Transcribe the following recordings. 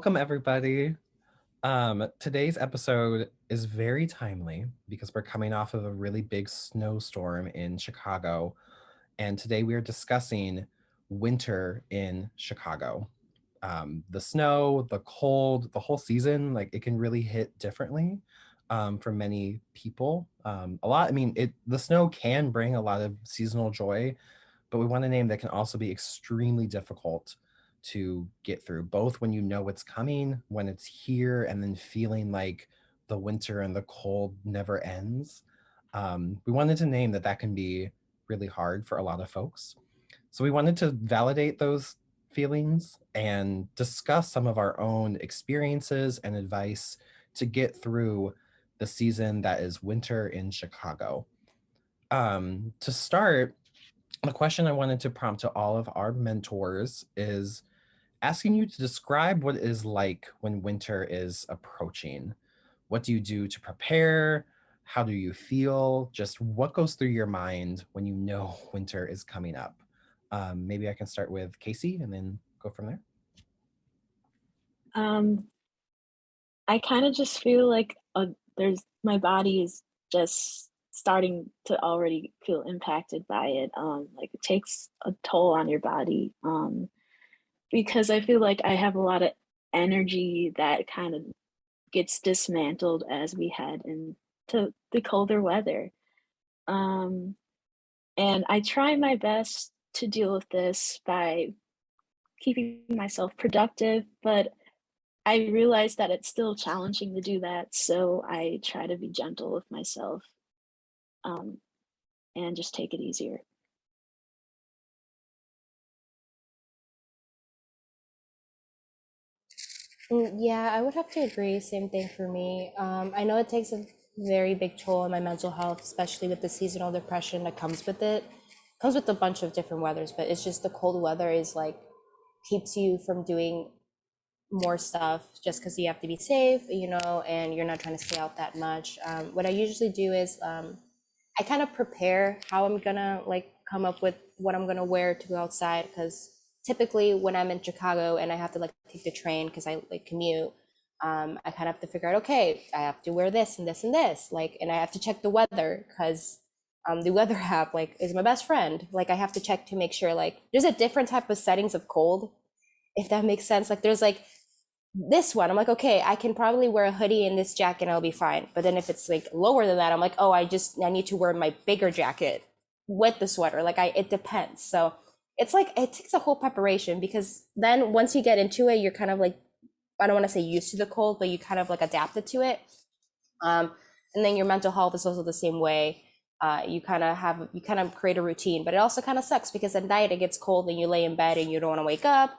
Welcome, everybody. Today's episode is very timely because we're coming off of a really big snowstorm in Chicago. And today we are discussing winter in Chicago. The snow, the cold, the whole season, like it can really hit differently for many people. The snow can bring a lot of seasonal joy, but we want a name that can also be extremely difficult to get through, both when you know it's coming, when it's here, and then feeling like the winter and the cold never ends. We wanted to name that can be really hard for a lot of folks. So we wanted to validate those feelings and discuss some of our own experiences and advice to get through the season that is winter in Chicago. To start, the question I wanted to prompt to all of our mentors is asking you to describe what it is like when winter is approaching. What do you do to prepare? How do you feel? Just what goes through your mind when you know winter is coming up? Maybe I can start with Casey and then go from there. Um, I kind of just feel like there's my body is just starting to already feel impacted by it. Like it takes a toll on your body. Because I feel like I have a lot of energy that kind of gets dismantled as we head into the colder weather. Um, and I try my best to deal with this by keeping myself productive, but I realize that it's still challenging to do that, so I try to be gentle with myself, um, and just take it easier. Yeah, I would have to agree. Same thing for me. I know it takes a very big toll on my mental health, especially with the seasonal depression that comes with it. Comes with a bunch of different weathers, but it's just the cold weather is like keeps you from doing more stuff just because you have to be safe, and you're not trying to stay out that much. What I usually do is I kind of prepare how I'm gonna like come up with what I'm gonna wear to go outside because typically when I'm in Chicago and I have to like take the train because I like commute, I kind of have to figure out, okay, I have to wear this and this and this, like, and I have to check the weather because the weather app like is my best friend. Like I have to check to make sure like there's a different type of settings of cold, if that makes sense. Like there's like this one, I'm like, okay, I can probably wear a hoodie and this jacket and I'll be fine. But then if it's like lower than that, I'm like, oh, I need to wear my bigger jacket with the sweater. It depends. So it's like, it takes a whole preparation because then once you get into it, you're kind of like, I don't want to say used to the cold, but you kind of like adapted to it. And then your mental health is also the same way. You kind of create a routine, but it also kind of sucks because at night it gets cold and you lay in bed and you don't want to wake up.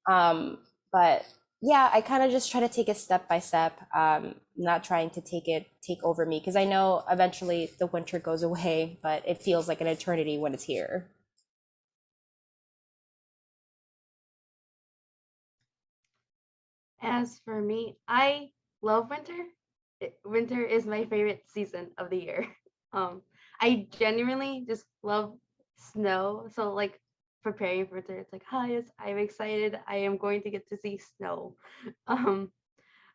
But yeah, I kind of just try to take it step by step, not trying to take over me because I know eventually the winter goes away, but it feels like an eternity when it's here. As for me, I love winter. Winter is my favorite season of the year. I genuinely just love snow. So like preparing for winter, it's like, hi, yes, I'm excited. I am going to get to see snow. Um,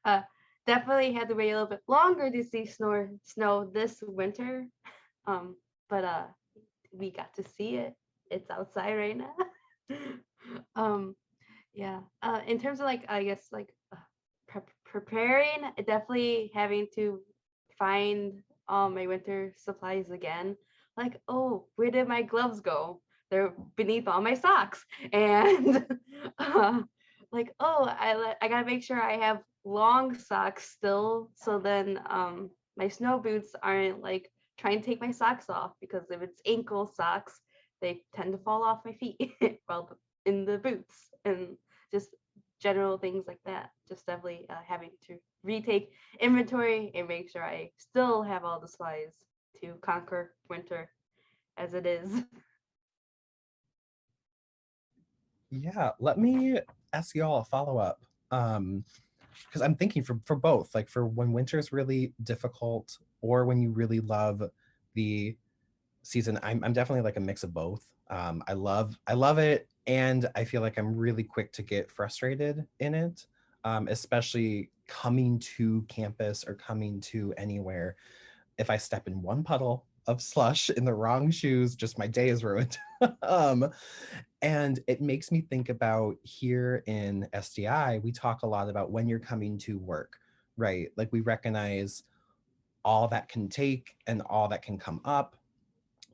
uh, Definitely had to wait a little bit longer to see snow this winter. Um, but we got to see it. It's outside right now. um, yeah. In terms of like, I guess like preparing, definitely having to find all my winter supplies again. Like, oh, where did my gloves go? They're beneath all my socks. And like, oh, I gotta make sure I have long socks still. So then my snow boots aren't like trying to take my socks off because if it's ankle socks, they tend to fall off my feet while in the boots. And just general things like that. Just definitely having to retake inventory and make sure I still have all the supplies to conquer winter as it is. Yeah, let me ask you all a follow up. Because I'm thinking for both, like for when winter's really difficult or when you really love the season. I'm definitely like a mix of both. I love it, and I feel like I'm really quick to get frustrated in it. especially coming to campus or coming to anywhere. If I step in one puddle of slush in the wrong shoes, just my day is ruined. um, and it makes me think about here in SDI, we talk a lot about when you're coming to work, right? Like we recognize all that can take and all that can come up,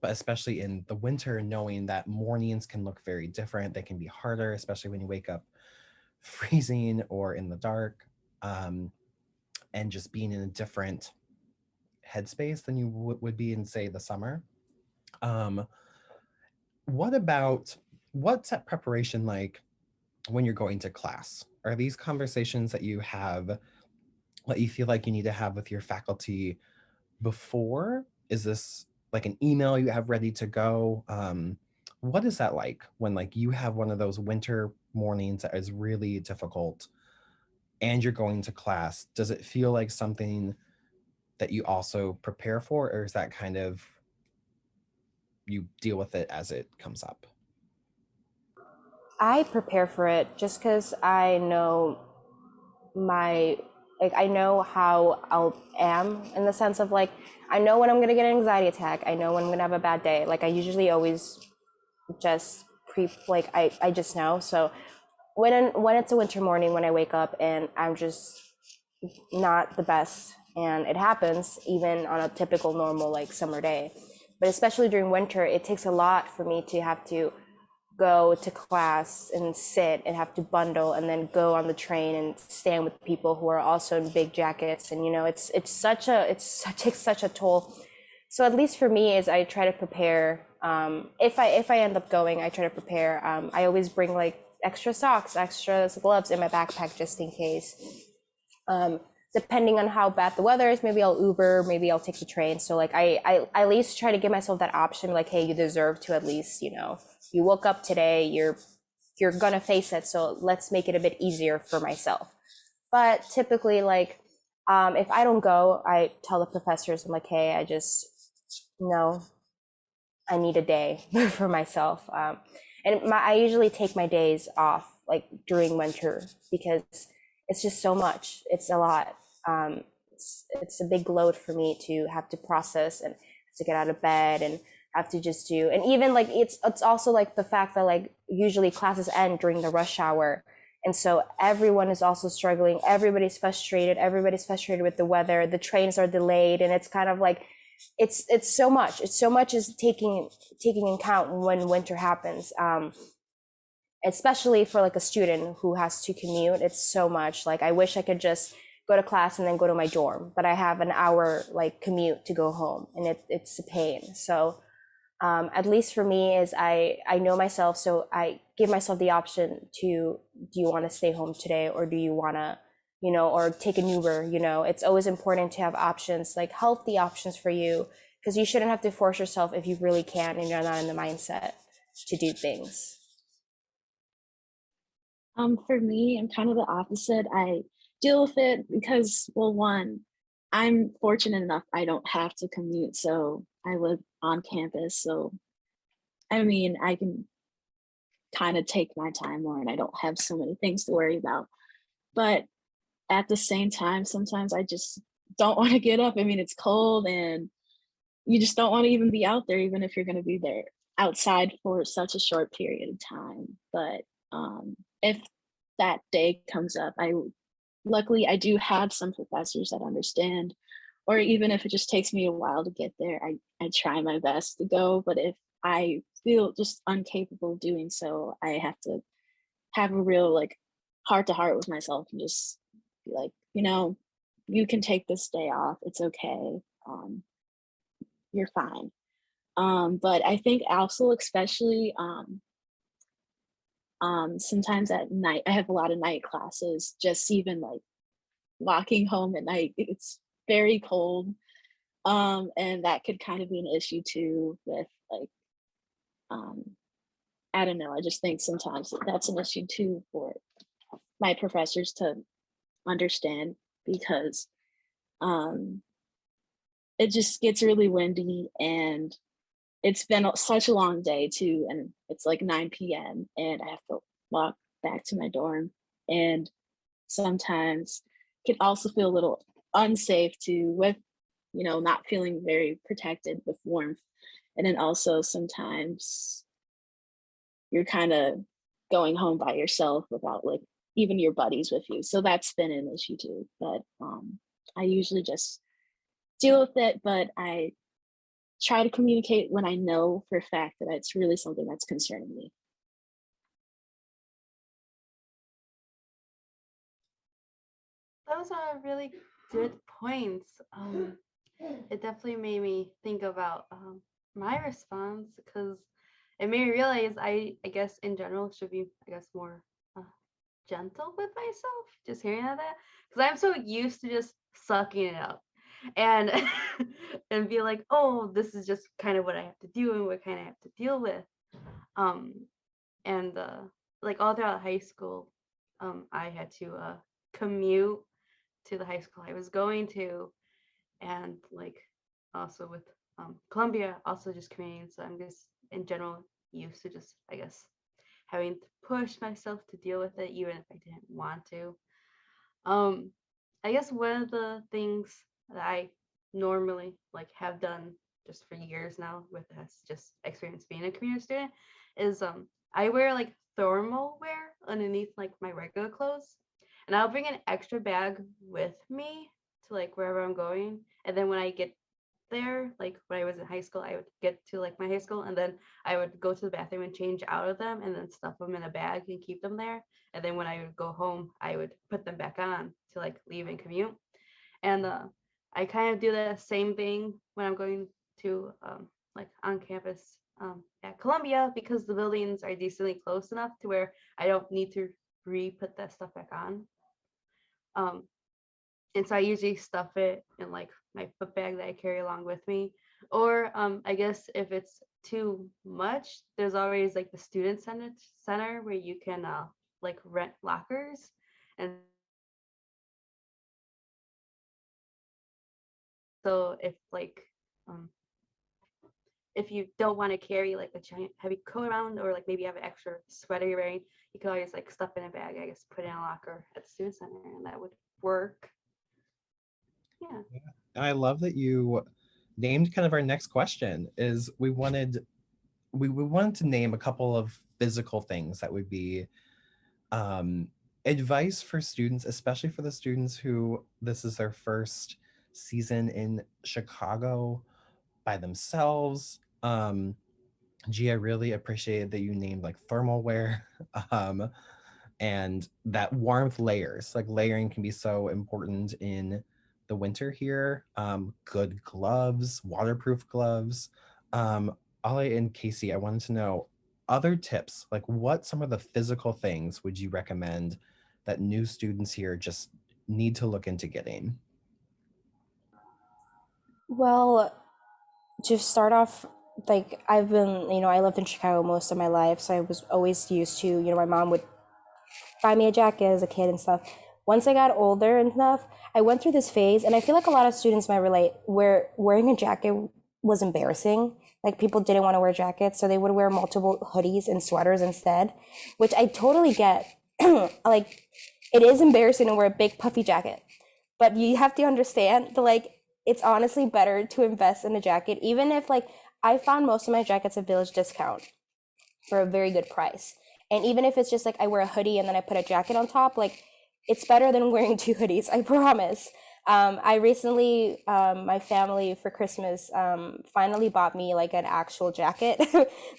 but especially in the winter, knowing that mornings can look very different. They can be harder, especially when you wake up freezing or in the dark, and just being in a different headspace than you would be in, say, the summer. Um, what about what's that preparation like when you're going to class? Are these conversations that you have that you feel like you need to have with your faculty before? Is this like an email you have ready to go? What is that like when like you have one of those winter mornings that is really difficult and you're going to class? Does it feel like something that you also prepare for, or is that kind of you deal with it as it comes up? I prepare for it just because I know my like I know how am in the sense of like I know when I'm gonna get an anxiety attack. I know when I'm gonna have a bad day. Like I usually always just I just know. So when it's a winter morning when I wake up and I'm just not the best, and it happens even on a typical normal like summer day, but especially during winter it takes a lot for me to have to go to class and sit and have to bundle and then go on the train and stand with people who are also in big jackets, and it takes such a toll. So at least for me is I try to prepare, if I end up going, I try to prepare. I always bring like extra socks, extra gloves in my backpack just in case. um, Depending on how bad the weather is, maybe I'll Uber, maybe I'll take the train. So like I at least try to give myself that option, like, hey, you deserve to at least, you woke up today, you're gonna face it, so let's make it a bit easier for myself. But typically, like, if I don't go, I tell the professors, I'm like, hey, I just, no, I need a day for myself. I usually take my days off like during winter because it's just so much. It's a lot. It's a big load for me to have to process and to get out of bed and have to just do. And even like it's also like the fact that like usually classes end during the rush hour. And so everyone is also struggling. Everybody's frustrated. Everybody's frustrated with the weather. The trains are delayed, and it's kind of like it's so much. It's so much is taking in account when winter happens. Especially for like a student who has to commute, it's so much. Like I wish I could just go to class and then go to my dorm, but I have an hour like commute to go home, and it's a pain. So at least for me is I know myself, so I give myself the option to, do you want to stay home today, or do you want to, or take an Uber. It's always important to have options, like healthy options for you, because you shouldn't have to force yourself if you really can and you're not in the mindset to do things. For me, I'm kind of the opposite. I deal with it because, well, one, I'm fortunate enough I don't have to commute, so I live on campus. So, I mean, I can kind of take my time more and I don't have so many things to worry about. But at the same time, sometimes I just don't want to get up. I mean, it's cold and you just don't want to even be out there, even if you're going to be there outside for such a short period of time. But if that day comes up, luckily I do have some professors that understand, or even if it just takes me a while to get there, I try my best to go. But if I feel just incapable of doing so, I have to have a real like heart to heart with myself and just be like, you can take this day off. It's okay. You're fine. But I think also, especially sometimes at night, I have a lot of night classes. Just even like walking home at night, it's very cold, and that could kind of be an issue too. With like, um, I don't know. I just think sometimes that's an issue too for my professors to understand, because um, it just gets really windy, and it's been such a long day too, and it's like 9 p.m. and I have to walk back to my dorm, and sometimes can also feel a little unsafe to with, not feeling very protected with warmth. And then also sometimes you're kind of going home by yourself without like even your buddies with you. So that's been an issue too. But I usually just deal with it, but I try to communicate when I know for a fact that it's really something that's concerning me. Those are really good points. It definitely made me think about my response because it made me realize I guess in general should be more uh, gentle with myself. Just hearing that because I'm so used to just sucking it up and and be like, oh, this is just kind of what I have to do and what kind I have to deal with. Um, and like all throughout high school, I had to commute to the high school I was going to, and like also with Columbia, also just commuting. So I'm just in general used to just having to push myself to deal with it, even if I didn't want to. Um, I guess one of the things that I normally like have done just for years now with this just experience being a community student is I wear like thermal wear underneath like my regular clothes, and I'll bring an extra bag with me to like wherever I'm going, and then when I get there, like when I was in high school, I would get to like my high school and then I would go to the bathroom and change out of them and then stuff them in a bag and keep them there. And then when I would go home, I would put them back on to like leave and commute. And I kind of do the same thing when I'm going to like on campus at Columbia because the buildings are decently close enough to where I don't need to re-put that stuff back on. Um, and so I usually stuff it in like my book bag that I carry along with me. Or I guess if it's too much, there's always like the student center where you can like rent lockers. And so um, if you don't want to carry like a giant heavy coat around or like maybe you have an extra sweater you're wearing, you can always like stuff in a bag, I guess, put it in a locker at the student center, and that would work. Yeah. Yeah. And I love that you named kind of our next question is we wanted to name a couple of physical things that would be um, advice for students, especially for the students who this is their first season in Chicago by themselves. Gee, I really appreciated that you named like thermal wear um, and that warmth layers. Like layering can be so important in the winter here. Good gloves, waterproof gloves. Ollie and Casey, I wanted to know other tips, like what some of the physical things would you recommend that new students here just need to look into getting? Well, to start off, like I've been, I lived in Chicago most of my life, so I was always used to, my mom would buy me a jacket as a kid and stuff. Once I got older and stuff, I went through this phase, and I feel like a lot of students might relate, where wearing a jacket was embarrassing. Like people didn't want to wear jackets, so they would wear multiple hoodies and sweaters instead, which I totally get. Like it is embarrassing to wear a big puffy jacket, but you have to understand that like it's honestly better to invest in a jacket, even if like I found most of my jackets at Village Discount for a very good price. And even if it's just like I wear a hoodie and then I put a jacket on top, like it's better than wearing two hoodies, I promise. I recently, my family for Christmas finally bought me like an actual jacket.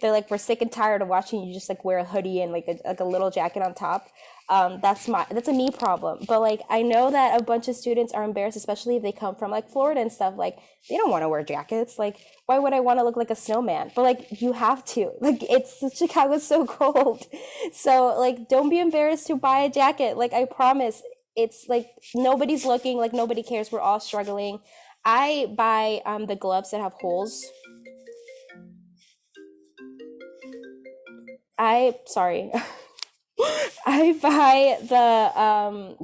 They're like, we're sick and tired of watching you just like wear a hoodie and like a little jacket on top. That's a me problem. But like I know that a bunch of students are embarrassed, especially if they come from like Florida and stuff. Like they don't want to wear jackets. Like why would I want to look like a snowman? But like you have to. Like it's Chicago's so cold. So like don't be embarrassed to buy a jacket. Like I promise it's like nobody's looking, like nobody cares. We're all struggling. I buy the gloves that have holes. I sorry. I buy the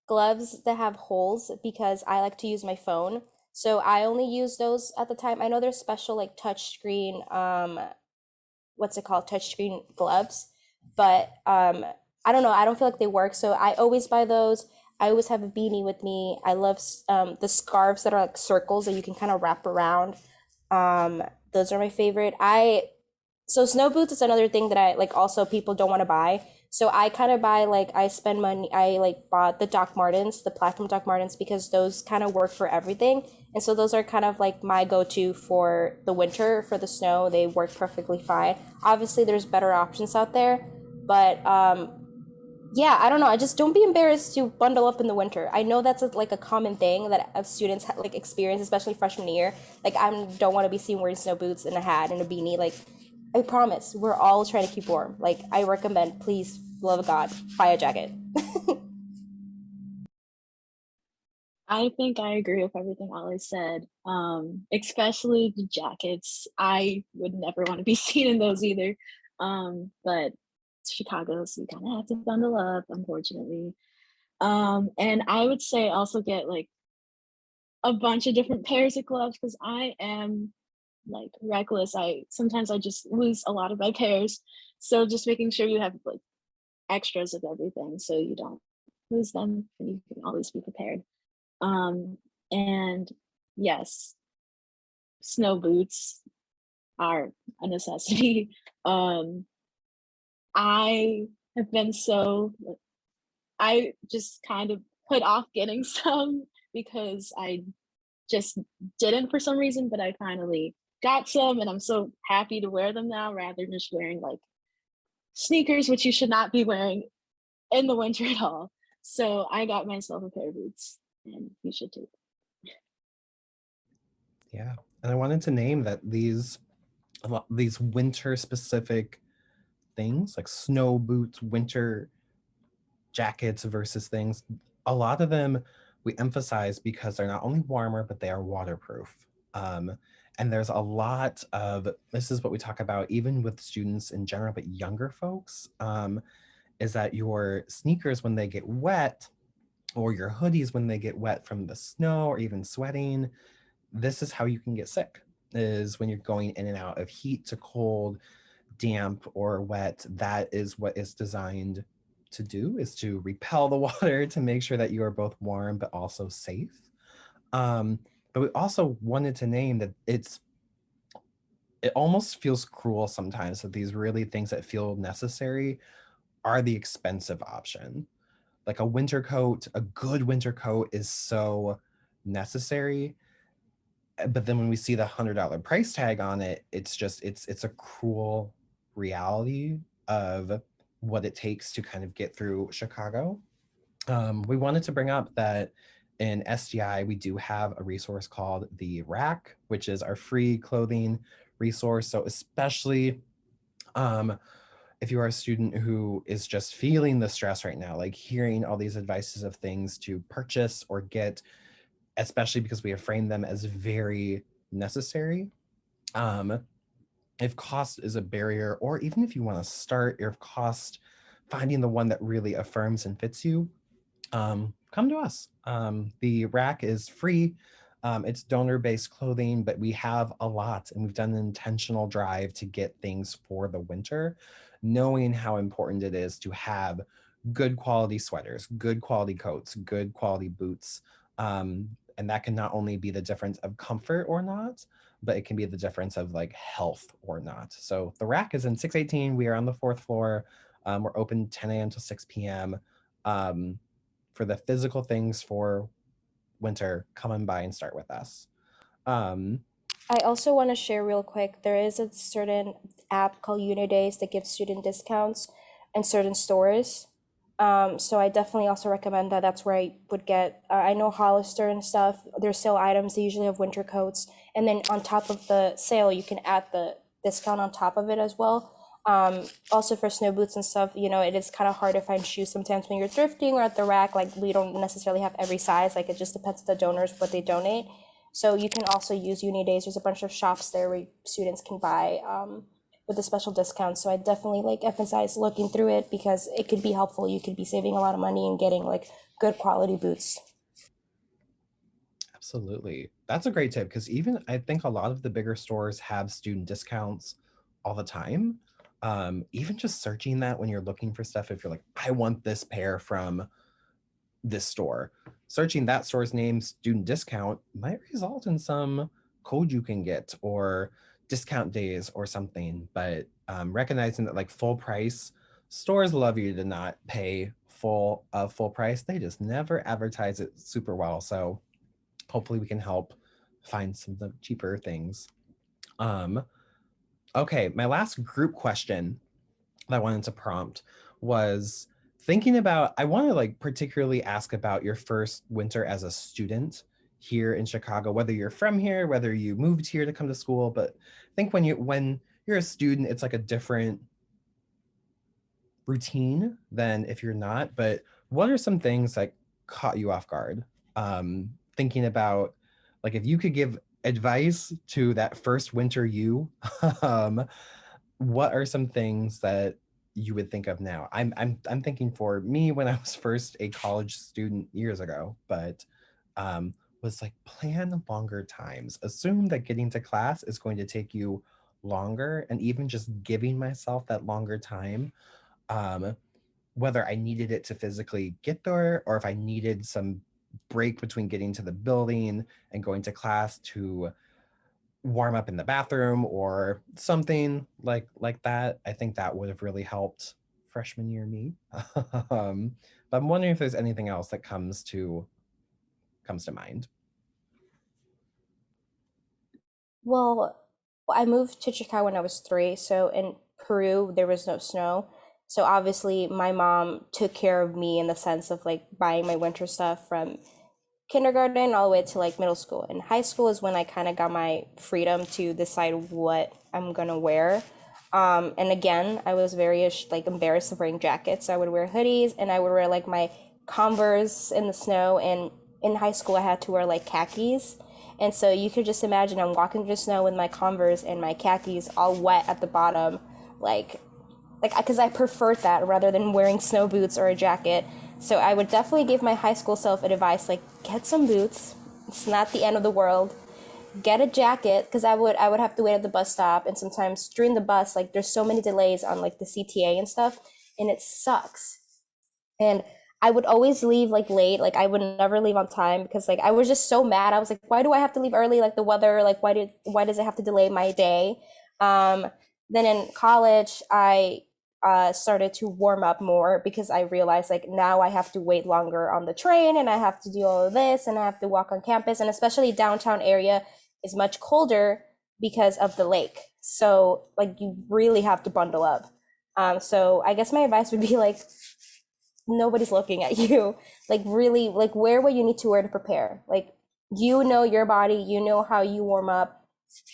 gloves that have holes because I like to use my phone. So I only use those at the time. I know there's special like touchscreen what's it called, touchscreen gloves, but I don't know. I don't feel like they work. So I always buy those. I always have a beanie with me. I love the scarves that are like circles that you can kind of wrap around. Um, those are my favorite. So snow boots is another thing that I like also people don't want to buy. So I kind of buy like I spend money I like bought the Doc Martens, the platinum Doc Martens because those kind of work for everything. And so those are kind of like my go-to for the winter, for the snow. They work perfectly fine. Obviously there's better options out there, but yeah, I don't know. I just don't be embarrassed to bundle up in the winter. I know that's like a common thing that students like experience, especially freshman year. Like I don't want to be seen wearing snow boots and a hat and a beanie. Like I promise, we're all trying to keep warm. Like I recommend, please, for the love of God, buy a jacket. I think I agree with everything Ollie said, especially the jackets. I would never want to be seen in those either. But it's Chicago, so you kind of have to bundle up, unfortunately. And I would say also get like a bunch of different pairs of gloves because I am like reckless. I just lose a lot of my pairs. So just making sure you have like extras of everything so you don't lose them and you can always be prepared. Um, and yes, snow boots are a necessity. Um, I have been so, I just kind of put off getting some because I just didn't for some reason, but I finally got some and I'm so happy to wear them now rather than just wearing like sneakers, which you should not be wearing in the winter at all. So I got myself a pair of boots and you should too. Yeah. And I wanted to name that these winter specific things like snow boots, winter jackets versus things, a lot of them we emphasize because they're not only warmer, but they are waterproof. Um, and there's a lot of this is what we talk about even with students in general, but younger folks, is that your sneakers, when they get wet, or your hoodies, when they get wet from the snow or even sweating, this is how you can get sick, is when you're going in and out of heat to cold, damp or wet. That is what it's designed to do, is to repel the water to make sure that you are both warm but also safe. um, but we also wanted to name that it almost feels cruel sometimes that these really things that feel necessary are the expensive option. Like a winter coat, a good winter coat is so necessary, but then when we see the $100 price tag on it, it's just it's a cruel reality of what it takes to kind of get through Chicago. We wanted to bring up that in SDI we do have a resource called the Rack, which is our free clothing resource. So especially um, if you are a student who is just feeling the stress right now, like hearing all these advices of things to purchase or get, especially because we have framed them as very necessary. Um, if cost is a barrier, or even if you want to start, if cost, finding the one that really affirms and fits you, come to us. The rack is free. It's donor-based clothing, but we have a lot, and we've done an intentional drive to get things for the winter, knowing how important it is to have good quality sweaters, good quality coats, good quality boots. And that can not only be the difference of comfort or not, but it can be the difference of like health or not. So the rack is in 618. We are on the fourth floor. We're open 10 a.m. to 6 p.m. Um, for the physical things for winter, come on by and start with us. Um, I also want to share real quick. There is a certain app called Unidays that gives student discounts in certain stores. So I definitely also recommend that. That's where I would get. I know Hollister and stuff. Their sale items. They usually have winter coats, and then on top of the sale, you can add the discount on top of it as well. Also for snow boots and stuff, it is kind of hard to find shoes sometimes when you're thrifting or at the rack. Like we don't necessarily have every size. Like it just depends on the donors what they donate. So you can also use Unidays. There's a bunch of shops there where students can buy with a special discount. So I definitely like emphasize looking through it because it could be helpful. You could be saving a lot of money and getting like good quality boots. Absolutely. That's a great tip because even I think a lot of the bigger stores have student discounts all the time. Even just searching that when you're looking for stuff, if you're like, I want this pair from this store, searching that store's name, student discount, might result in some code you can get or discount days or something. But recognizing that like full price stores love you to not pay full price. They just never advertise it super well. So hopefully we can help find some of the cheaper things. Okay, my last group question that I wanted to prompt was thinking about, I want to like particularly ask about your first winter as a student here in Chicago, whether you're from here, whether you moved here to come to school. But I think when you're a student, it's like a different routine than if you're not. But what are some things that caught you off guard? Thinking about like if you could give advice to that first winter you, um, what are some things that you would think of now? I'm thinking for me when I was first a college student years ago, but was like plan longer times. Assume that getting to class is going to take you longer, and even just giving myself that longer time, um, whether I needed it to physically get there or if I needed some break between getting to the building and going to class to warm up in the bathroom or something like that. I think that would have really helped freshman year me. But I'm wondering if there's anything else that comes to mind. Well, I moved to Chicago when I was 3, so in Peru there was no snow. So obviously my mom took care of me in the sense of like buying my winter stuff from kindergarten all the way to like middle school. And high school is when I kind of got my freedom to decide what I'm gonna wear. And again, I was very like embarrassed of wearing jackets. So I would wear hoodies and I would wear like my Converse in the snow. And in high school, I had to wear like khakis. And so you could just imagine I'm walking through the snow with my Converse and my khakis all wet at the bottom, like because I preferred that rather than wearing snow boots or a jacket. So I would definitely give my high school self advice like get some boots. It's not the end of the world. Get a jacket because I would have to wait at the bus stop, and sometimes during the bus like there's so many delays on like the CTA and stuff, and it sucks. And I would always leave like late, like I would never leave on time because like I was just so mad. I was like, why do I have to leave early? Like the weather, like why does it have to delay my day? Um, then in college, I started to warm up more because I realized like now I have to wait longer on the train and I have to do all of this and I have to walk on campus, and especially downtown area is much colder because of the lake. So like you really have to bundle up. So I guess my advice would be like nobody's looking at you. Like really like wear what you need to wear to prepare. Like you know your body, you know how you warm up,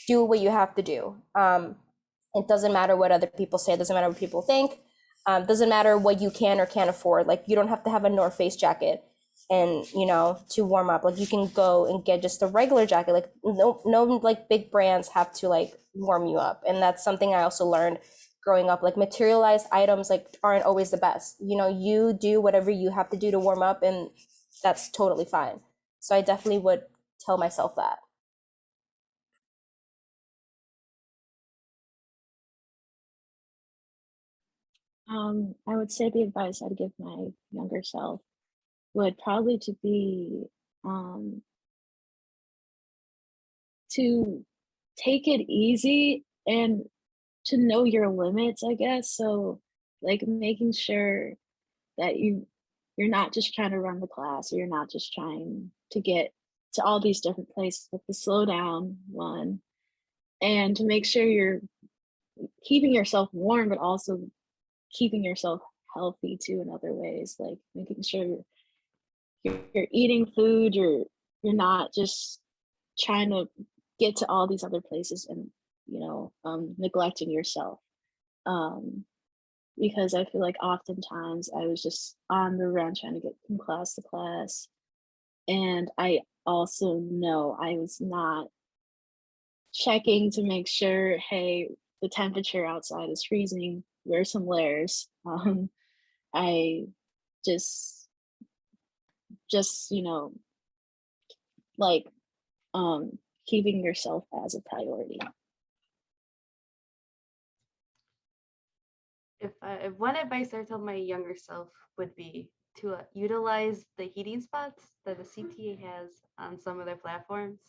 do what you have to do. It doesn't matter what other people say, it doesn't matter what people think, doesn't matter what you can or can't afford. Like you don't have to have a North Face jacket and to warm up. Like you can go and get just a regular jacket. Like no like big brands have to like warm you up. And that's something I also learned growing up. Like materialized items like aren't always the best. You do whatever you have to do to warm up, and that's totally fine. So I definitely would tell myself that. I would say the advice I'd give my younger self would probably to be um, to take it easy and to know your limits, I guess. So, like making sure that you're not just trying to run the class, or you're not just trying to get to all these different places, but to slow down one and to make sure you're keeping yourself warm, but also keeping yourself healthy too in other ways, like making sure you're eating food, you're not just trying to get to all these other places and neglecting yourself. Um, because I feel like oftentimes I was just on the run trying to get from class to class. And I also know I was not checking to make sure, hey, the temperature outside is freezing, wear some layers. I just, just like keeping yourself as a priority. if one advice I tell my younger self would be to utilize the heating spots that the CTA has on some of their platforms.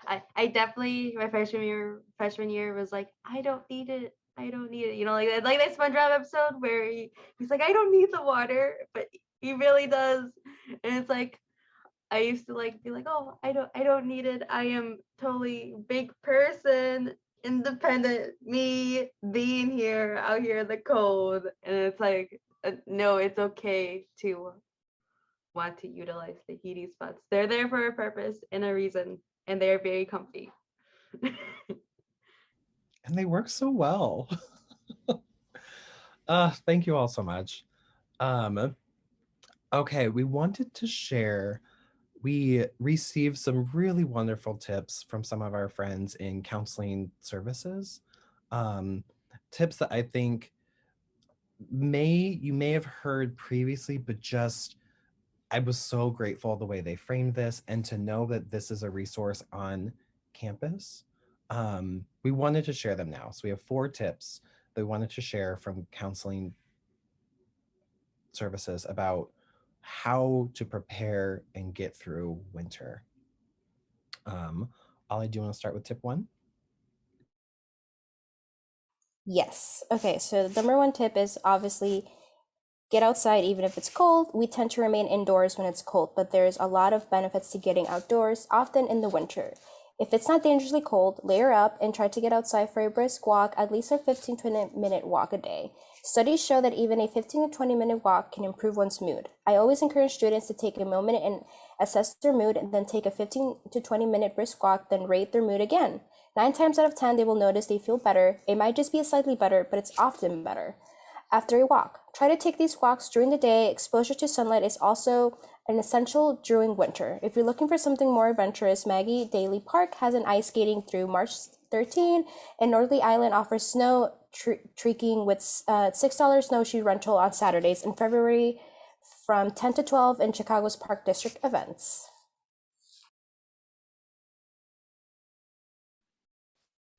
I definitely my freshman year was like, I don't need it. I don't need it. Like that SpongeBob episode where he's like, I don't need the water, but he really does. And it's like I used to like be like, oh, I don't need it. I am totally big person, independent, me being here out here in the cold. And it's like, no, it's okay to want to utilize the heating spots. They're there for a purpose and a reason, and they are very comfy. And they work so well. Thank you all so much. Okay, we wanted to share. We received some really wonderful tips from some of our friends in counseling services. Um, Tips that I think you may have heard previously, but just I was so grateful the way they framed this and to know that this is a resource on campus. We wanted to share them now. So we have 4 tips that we wanted to share from counseling services about how to prepare and get through winter. Ollie, do you want to start with tip 1? Yes. Okay, so the number one tip is obviously get outside even if it's cold. We tend to remain indoors when it's cold, but there's a lot of benefits to getting outdoors, often in the winter. If it's not dangerously cold, layer up and try to get outside for a brisk walk, at least a 15-20 minute walk a day. Studies show that even a 15 to 20 minute walk can improve one's mood. I always encourage students to take a moment and assess their mood and then take a 15 to 20 minute brisk walk, then rate their mood again. 9 times out of 10, they will notice they feel better. It might just be slightly better, but it's often better. After a walk, try to take these walks during the day. Exposure to sunlight is also an essential during winter. If you're looking for something more adventurous, Maggie Daly Park has an ice skating through March 13, and Northley Island offers snow trekking with $6 snowshoe rental on Saturdays in February from 10 to 12 in Chicago's Park District events.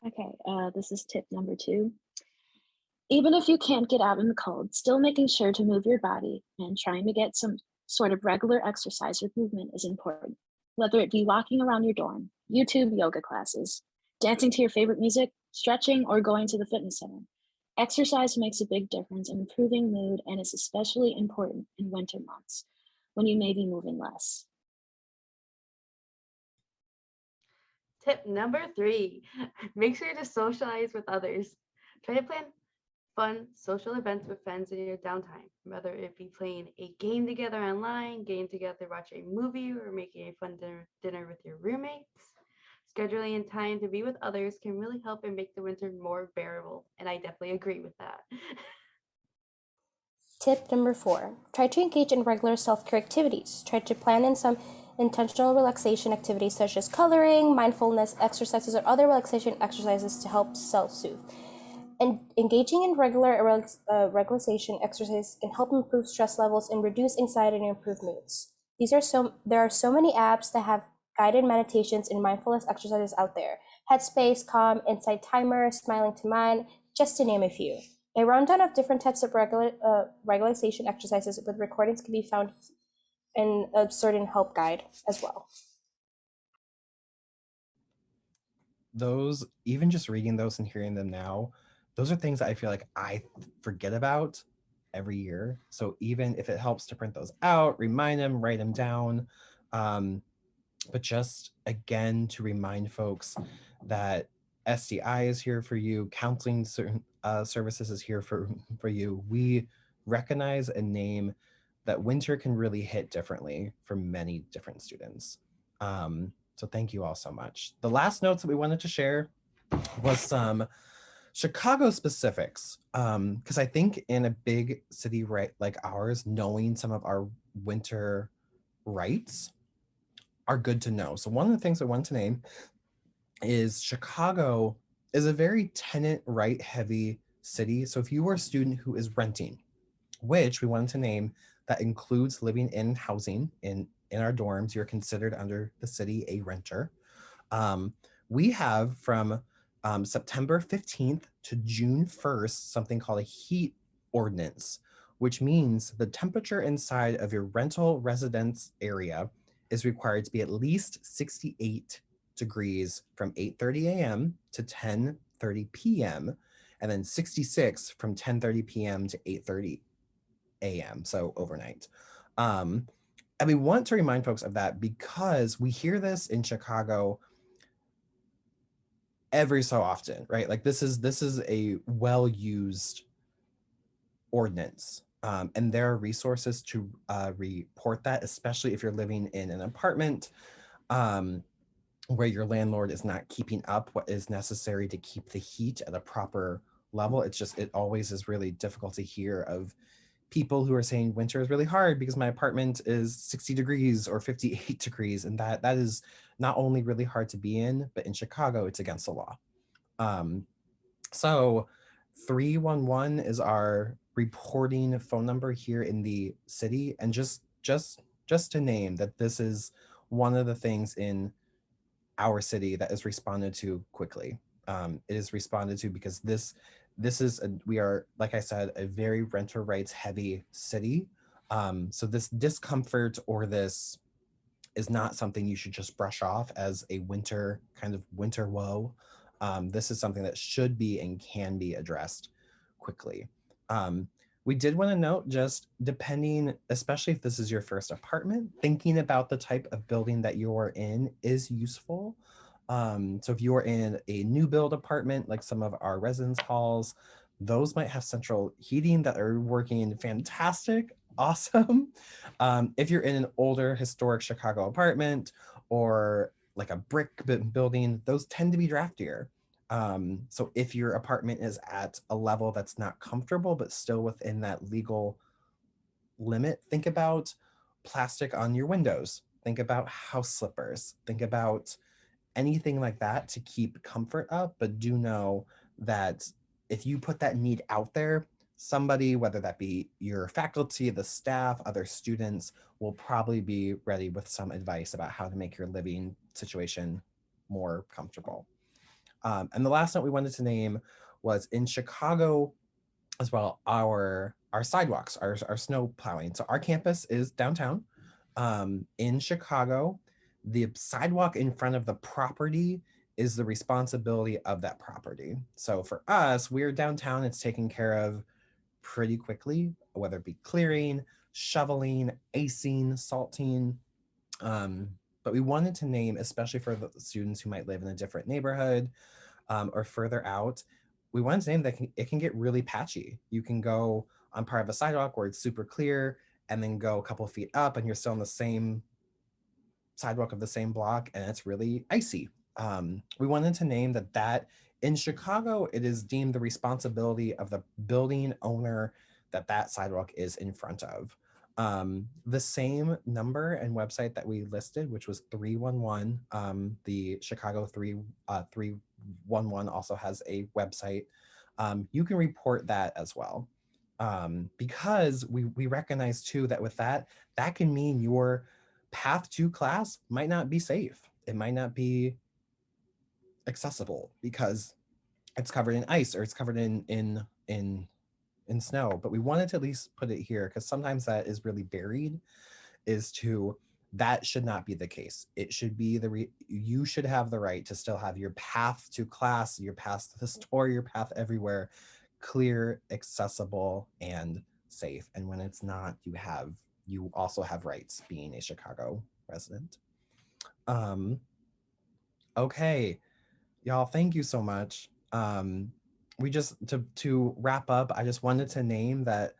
Okay, this is tip number 2. Even if you can't get out in the cold, still making sure to move your body and trying to get some sort of regular exercise or movement is important. Whether it be walking around your dorm, YouTube yoga classes, dancing to your favorite music, stretching, or going to the fitness center. Exercise makes a big difference in improving mood and is especially important in winter months when you may be moving less. Tip number 3, make sure to socialize with others. Try to plan fun social events with friends in your downtime, whether it be playing a game together online, getting together, watching a movie, or making a fun dinner with your roommates. Scheduling in time to be with others can really help and make the winter more bearable, and I definitely agree with that. Tip number 4, try to engage in regular self-care activities. Try to plan in some intentional relaxation activities such as coloring, mindfulness exercises, or other relaxation exercises to help self-soothe. And engaging in regular relaxation exercise can help improve stress levels and reduce anxiety and improve moods. There are so many apps that have guided meditations and mindfulness exercises out there. Headspace, Calm, Insight Timer, Smiling to Mind, just to name a few. A rundown of different types of relaxation exercises with recordings can be found in a certain help guide as well. Those, even just reading those and hearing them now, those are things that I feel like I forget about every year. So even if it helps to print those out, remind them, write them down, but just again to remind folks that SDI is here for you, counseling services is here for you. We recognize and name that winter can really hit differently for many different students. So thank you all so much. The last notes that we wanted to share was some Chicago specifics, because I think in a big city like ours, knowing some of our winter rights are good to know. So one of the things I want to name is Chicago is a very tenant right heavy city. So if you are a student who is renting, which we wanted to name, that includes living in housing in our dorms, you're considered under the city a renter. We have from September 15th to June 1st something called a heat ordinance, which means the temperature inside of your rental residence area is required to be at least 68 degrees from 8:30 a.m. to 10:30 p.m. and then 66 from 10:30 p.m. to 8:30 a.m. So overnight. Um, and we want to remind folks of that because we hear this in Chicago every so often, right? Like this is a well-used ordinance. And there are resources to report that, especially if you're living in an apartment where your landlord is not keeping up what is necessary to keep the heat at a proper level. It always is really difficult to hear of people who are saying winter is really hard because my apartment is 60 degrees or 58 degrees. And that is not only really hard to be in, but in Chicago, it's against the law. So 311 is our reporting phone number here in the city. And just to name that this is one of the things in our city that is responded to quickly. It is responded to because we are, like I said, a very renter rights heavy city. So this discomfort or this is not something you should just brush off as a winter woe. This is something that should be and can be addressed quickly. Um, we did want to note, just depending, especially if this is your first apartment, thinking about the type of building that you're in is useful. So if you're in a new build apartment, like some of our residence halls, those might have central heating that are working fantastic, awesome. If you're in an older historic Chicago apartment or like a brick building, those tend to be draftier. So if your apartment is at a level that's not comfortable, but still within that legal limit, think about plastic on your windows. Think about house slippers. Think about anything like that to keep comfort up. But do know that if you put that need out there, somebody, whether that be your faculty, the staff, other students, will probably be ready with some advice about how to make your living situation more comfortable. And the last note we wanted to name was in Chicago as well, our sidewalks, our snow plowing. So our campus is downtown. In Chicago, the sidewalk in front of the property is the responsibility of that property. So for us, we're downtown, it's taken care of pretty quickly, whether it be clearing, shoveling, acing, salting. But we wanted to name, especially for the students who might live in a different neighborhood or further out, we wanted to name that it can get really patchy. You can go on part of a sidewalk where it's super clear and then go a couple of feet up and you're still on the same sidewalk of the same block and it's really icy. We wanted to name that in Chicago, it is deemed the responsibility of the building owner that sidewalk is in front of. The same number and website that we listed, which was 311, the Chicago 311 also has a website. You can report that as well. Because we recognize too that with that can mean your path to class might not be safe. It might not be accessible because it's covered in ice or it's covered in snow. But we wanted to at least put it here because sometimes that is really buried. That should not be the case. It should be you should have the right to still have your path to class, your path to the store, your path everywhere clear, accessible, and safe. And when it's not, you also have rights being a Chicago resident. Okay, y'all, thank you so much. We just to wrap up, I just wanted to name that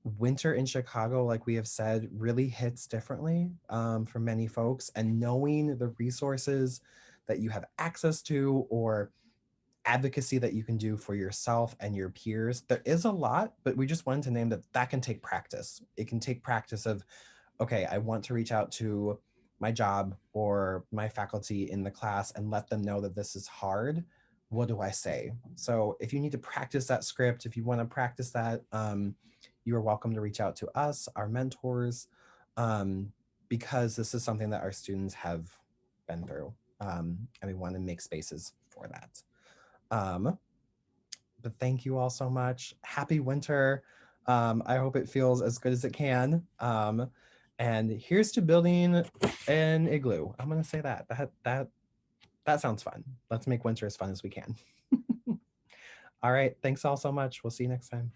winter in Chicago, like we have said, really hits differently for many folks. And knowing the resources that you have access to or advocacy that you can do for yourself and your peers, there is a lot, but we just wanted to name that can take practice. It can take practice of, okay, I want to reach out to my job or my faculty in the class and let them know that this is hard. What do I say? So if you need to practice that script, if you want to practice that, you are welcome to reach out to us, our mentors, because this is something that our students have been through, and we want to make spaces for that. But thank you all so much. Happy winter. I hope it feels as good as it can. And here's to building an igloo. I'm gonna say that. That sounds fun. Let's make winter as fun as we can. All right. Thanks all so much. We'll see you next time.